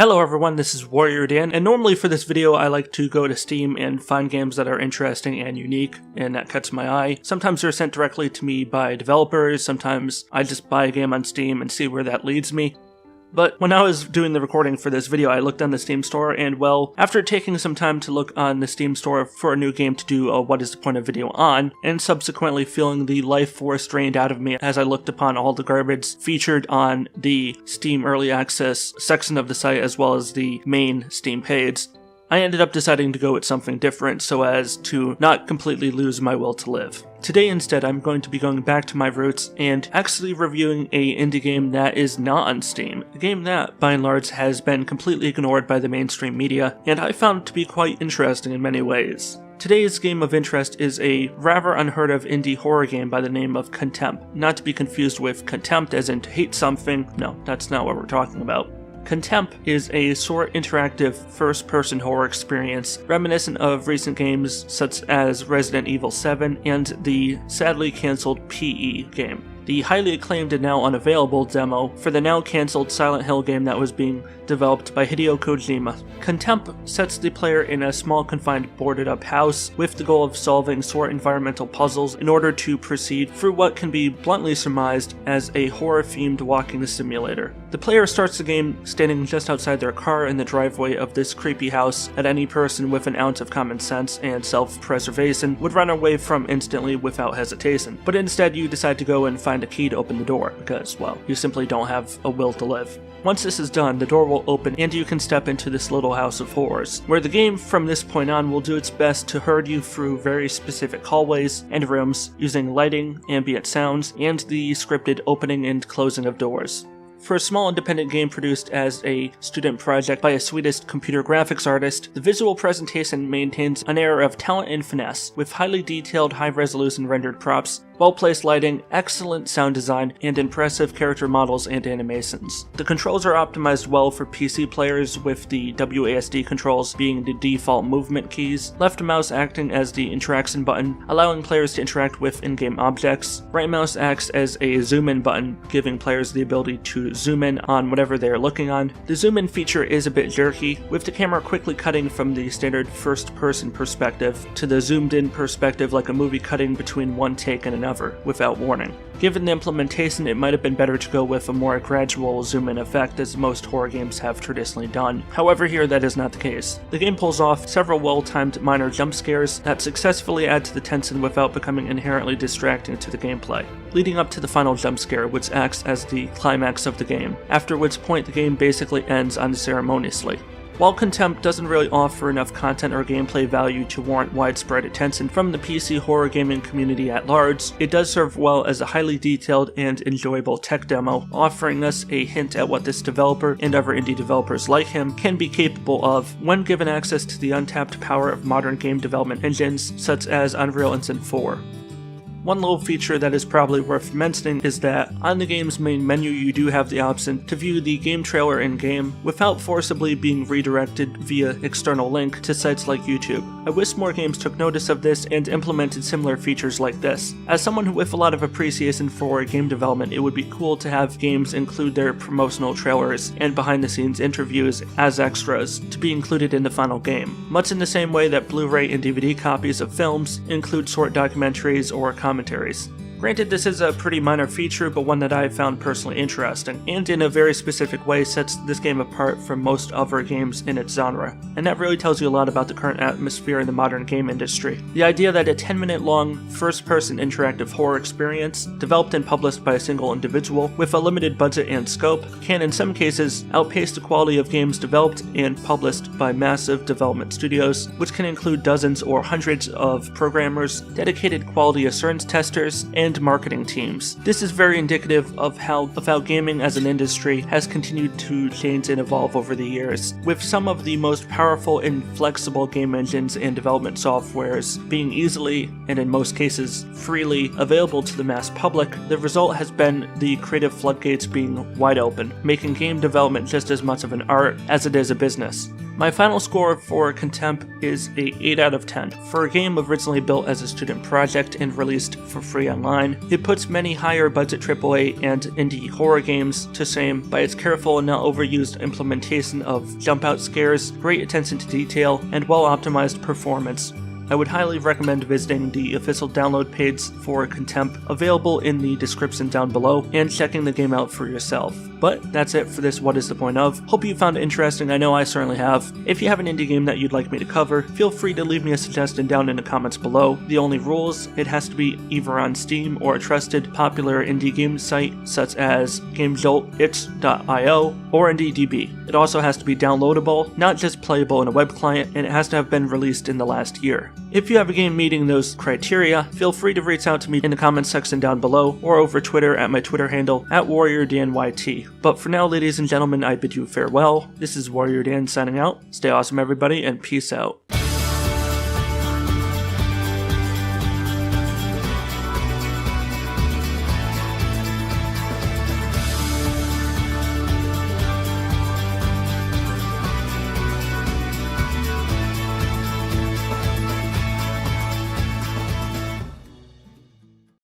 Hello everyone, this is WarriorDan, and normally for this video I like to go to Steam and find games that are interesting and unique and that catch my eye. Sometimes they're sent directly to me by developers, sometimes I just buy a game on Steam and see where that leads me. But when I was doing the recording for this video, I looked on the Steam store, and well, after taking some time to look on the Steam store for a new game to do a what is the point of video on, and subsequently feeling the life force drained out of me as I looked upon all the garbage featured on the Steam Early Access section of the site as well as the main Steam page, I ended up deciding to go with something different so as to not completely lose my will to live. Today instead I'm going to be going back to my roots and actually reviewing a indie game that is not on Steam, a game that by and large has been completely ignored by the mainstream media and I found to be quite interesting in many ways. Today's game of interest is a rather unheard of indie horror game by the name of Contemp, not to be confused with contempt as in to hate something. No, that's not what we're talking about. Contemp is a short interactive first-person horror experience reminiscent of recent games such as Resident Evil 7 and the sadly cancelled PE game. The highly acclaimed and now unavailable demo for the now cancelled Silent Hill game that was being developed by Hideo Kojima. Contemp sets the player in a small confined boarded up house with the goal of solving short environmental puzzles in order to proceed through what can be bluntly surmised as a horror themed walking simulator. The player starts the game standing just outside their car in the driveway of this creepy house that any person with an ounce of common sense and self-preservation would run away from instantly without hesitation. But instead you decide to go and find a key to open the door because, well, you simply don't have a will to live. Once this is done, the door will open and you can step into this little house of horrors, where the game from this point on will do its best to herd you through very specific hallways and rooms using lighting, ambient sounds, and the scripted opening and closing of doors. For a small independent game produced as a student project by a Swedish computer graphics artist, the visual presentation maintains an air of talent and finesse, with highly detailed, high-resolution rendered props, well-placed lighting, excellent sound design, and impressive character models and animations. The controls are optimized well for PC players, with the WASD controls being the default movement keys, left mouse acting as the interaction button, allowing players to interact with in-game objects, right mouse acts as a zoom-in button, giving players the ability to zoom in on whatever they are looking on. The zoom-in feature is a bit jerky, with the camera quickly cutting from the standard first-person perspective to the zoomed-in perspective like a movie cutting between one take and another without warning. Given the implementation, it might have been better to go with a more gradual zoom-in effect as most horror games have traditionally done. However, here that is not the case. The game pulls off several well-timed minor jump scares that successfully add to the tension without becoming inherently distracting to the gameplay, leading up to the final jump scare, which acts as the climax of the game, after which point the game basically ends unceremoniously. While Contemp doesn't really offer enough content or gameplay value to warrant widespread attention from the PC horror gaming community at large, it does serve well as a highly detailed and enjoyable tech demo, offering us a hint at what this developer and other indie developers like him can be capable of when given access to the untapped power of modern game development engines such as Unreal Engine 4. One little feature that is probably worth mentioning is that on the game's main menu you do have the option to view the game trailer in-game without forcibly being redirected via external link to sites like YouTube. I wish more games took notice of this and implemented similar features like this. As someone with a lot of appreciation for game development, it would be cool to have games include their promotional trailers and behind-the-scenes interviews as extras to be included in the final game, much in the same way that Blu-ray and DVD copies of films include short documentaries or commentaries. Granted, this is a pretty minor feature, but one that I found personally interesting, and in a very specific way sets this game apart from most other games in its genre, and that really tells you a lot about the current atmosphere in the modern game industry. The idea that a 10-minute long, first-person interactive horror experience, developed and published by a single individual, with a limited budget and scope, can in some cases outpace the quality of games developed and published by massive development studios, which can include dozens or hundreds of programmers, dedicated quality assurance testers, and marketing teams. This is very indicative of how gaming as an industry has continued to change and evolve over the years, with some of the most powerful and flexible game engines and development softwares being easily, and in most cases freely, available to the mass public. The result has been the creative floodgates being wide open, making game development just as much of an art as it is a business. My final score for Contemp is a 8 out of 10. For a game originally built as a student project and released for free online, it puts many higher budget AAA and indie horror games to shame by its careful and not overused implementation of jump out scares, great attention to detail, and well optimized performance. I would highly recommend visiting the official download page for Contemp, available in the description down below, and checking the game out for yourself. But that's it for this What Is the Point Of. Hope you found it interesting, I know I certainly have. If you have an indie game that you'd like me to cover, feel free to leave me a suggestion down in the comments below. The only rules, it has to be either on Steam or a trusted, popular indie game site such as GameJolt, itch.io, or IndieDB. It also has to be downloadable, not just playable in a web client, and it has to have been released in the last year. If you have a game meeting those criteria, feel free to reach out to me in the comments section down below, or over Twitter at my Twitter handle, @WarriorDanYT. But for now, ladies and gentlemen, I bid you farewell. This is WarriorDan signing out. Stay awesome, everybody, and peace out.